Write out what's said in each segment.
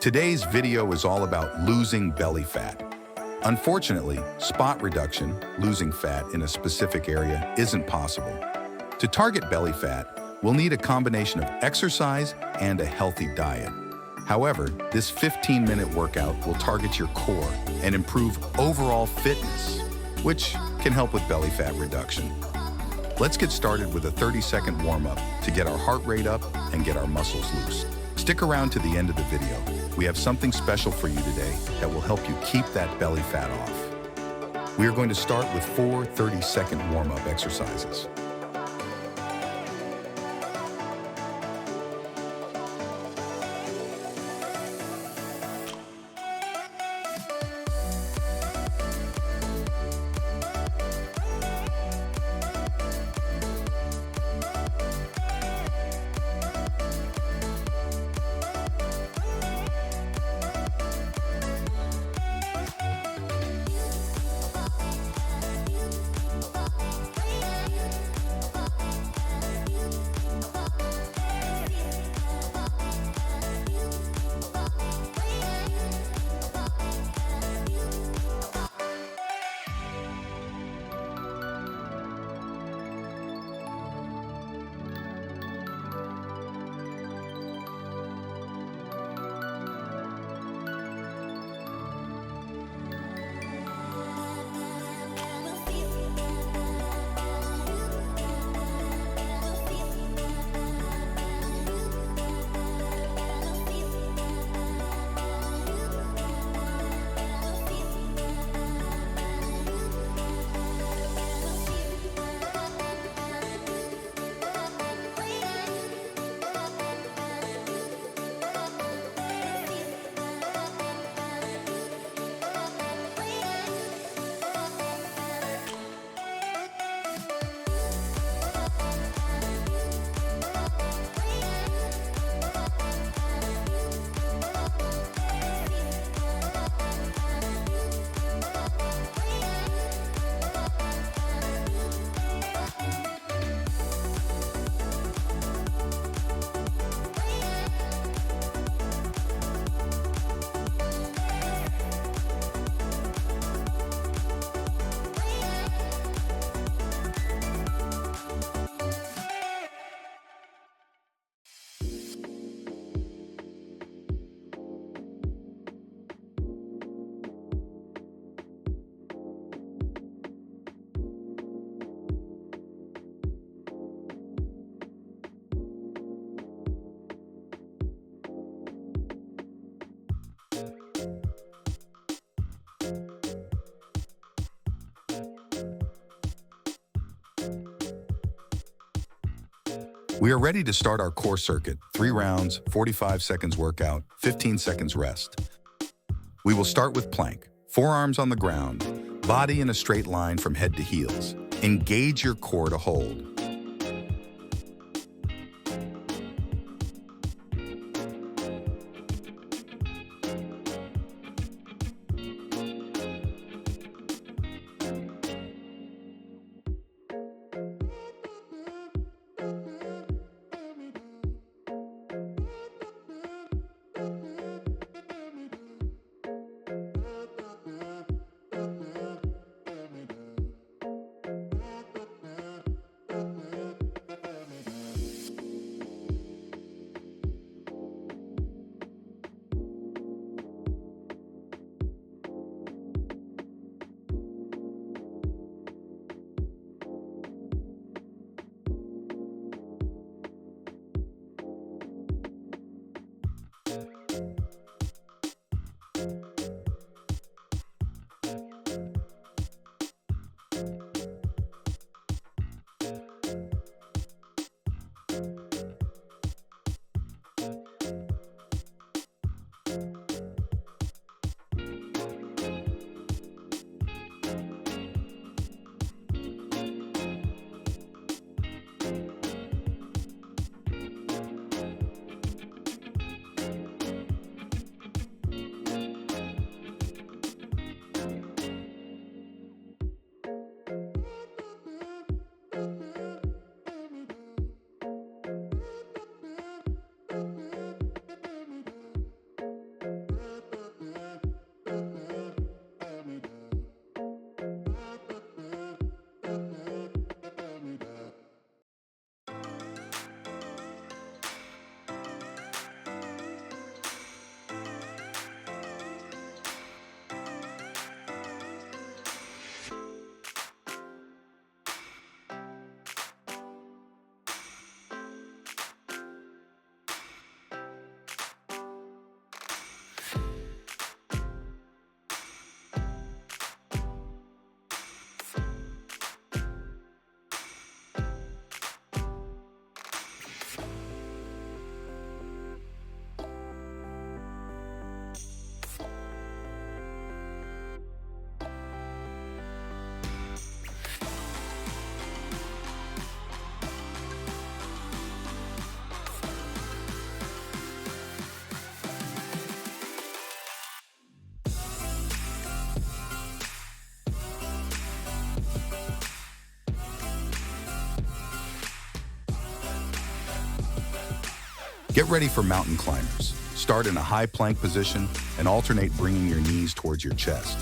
Today's video is all about losing belly fat. Unfortunately, spot reduction, losing fat in a specific area, isn't possible. To target belly fat, we'll need a combination of exercise and a healthy diet. However, this 15-minute workout will target your core and improve overall fitness, which can help with belly fat reduction. Let's get started with a 30-second warm-up to get our heart rate up and get our muscles loose. Stick around to the end of the video. We have something special for you today that will help you keep that belly fat off. We are going to start with 4 30-second warm-up exercises. We are ready to start our core circuit. 3 rounds, 45 seconds workout, 15 seconds rest. We will start with plank. Forearms on the ground, body in a straight line from head to heels. Engage your core to hold. Get ready for mountain climbers. Start in a high plank position and alternate bringing your knees towards your chest.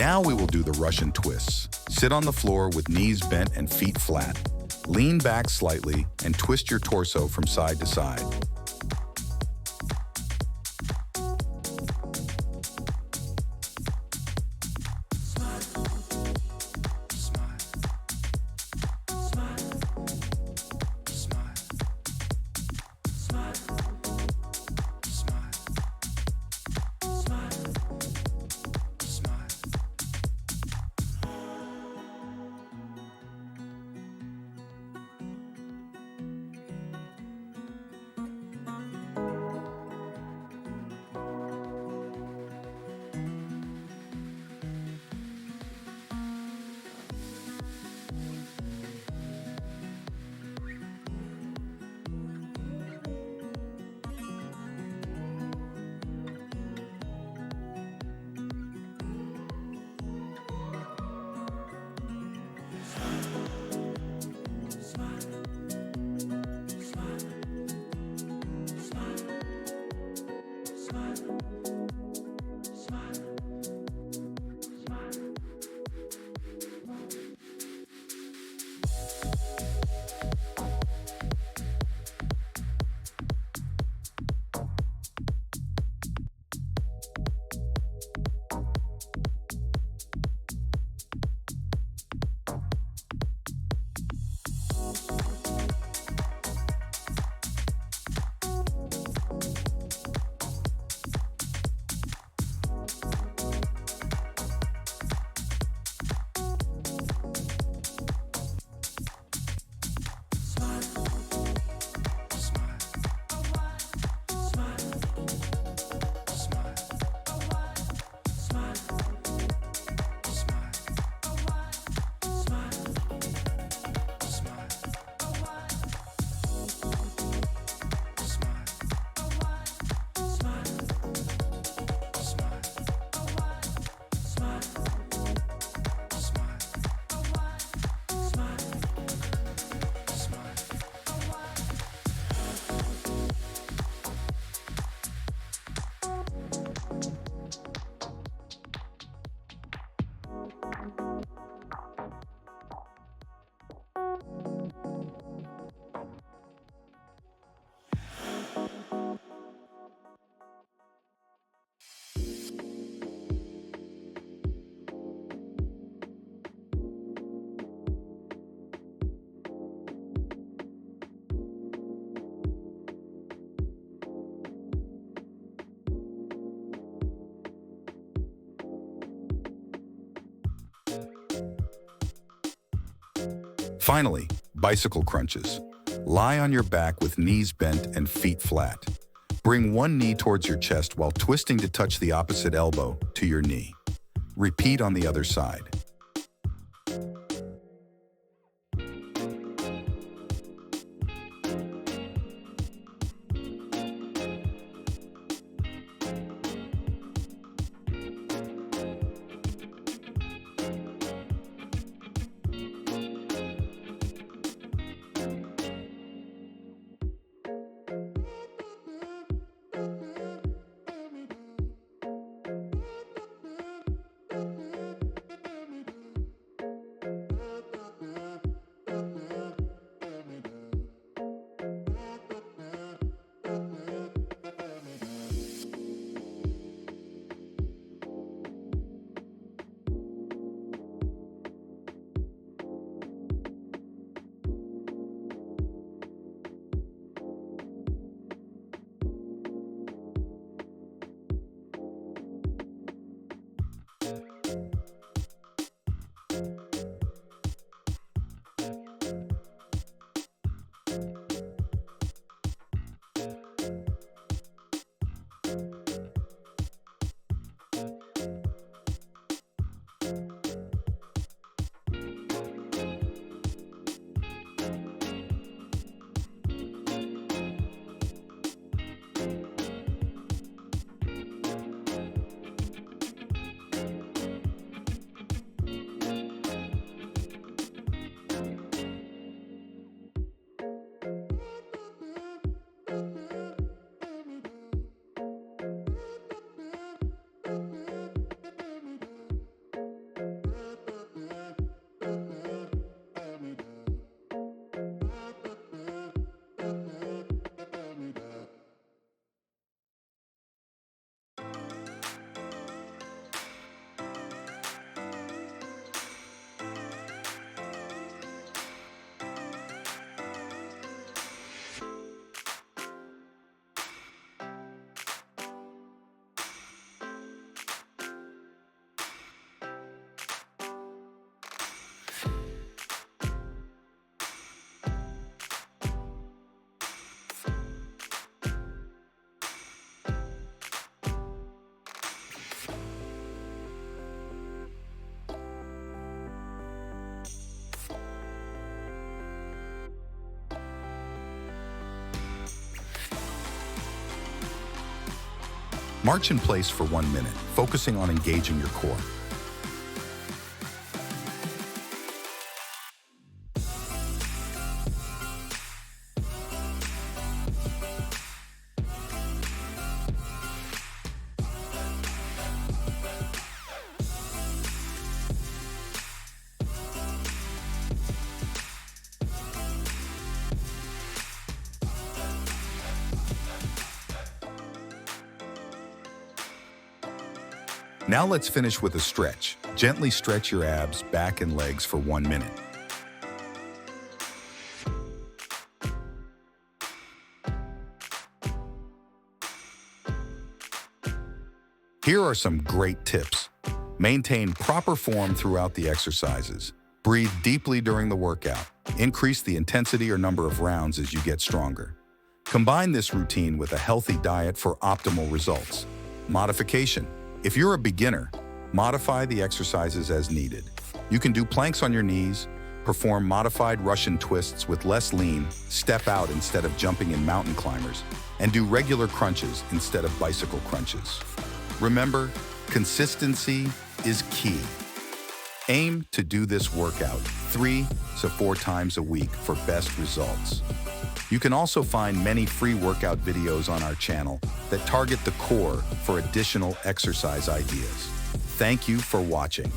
Now we will do the Russian twists. Sit on the floor with knees bent and feet flat. Lean back slightly and twist your torso from side to side. Finally, bicycle crunches. Lie on your back with knees bent and feet flat. Bring one knee towards your chest while twisting to touch the opposite elbow to your knee. Repeat on the other side. March in place for 1 minute, focusing on engaging your core. Now let's finish with a stretch. Gently stretch your abs, back, and legs for 1 minute. Here are some great tips. Maintain proper form throughout the exercises. Breathe deeply during the workout. Increase the intensity or number of rounds as you get stronger. Combine this routine with a healthy diet for optimal results. Modification. If you're a beginner, modify the exercises as needed. You can do planks on your knees, perform modified Russian twists with less lean, step out instead of jumping in mountain climbers, and do regular crunches instead of bicycle crunches. Remember, consistency is key. Aim to do this workout 3 to 4 times a week for best results. You can also find many free workout videos on our channel that target the core for additional exercise ideas. Thank you for watching.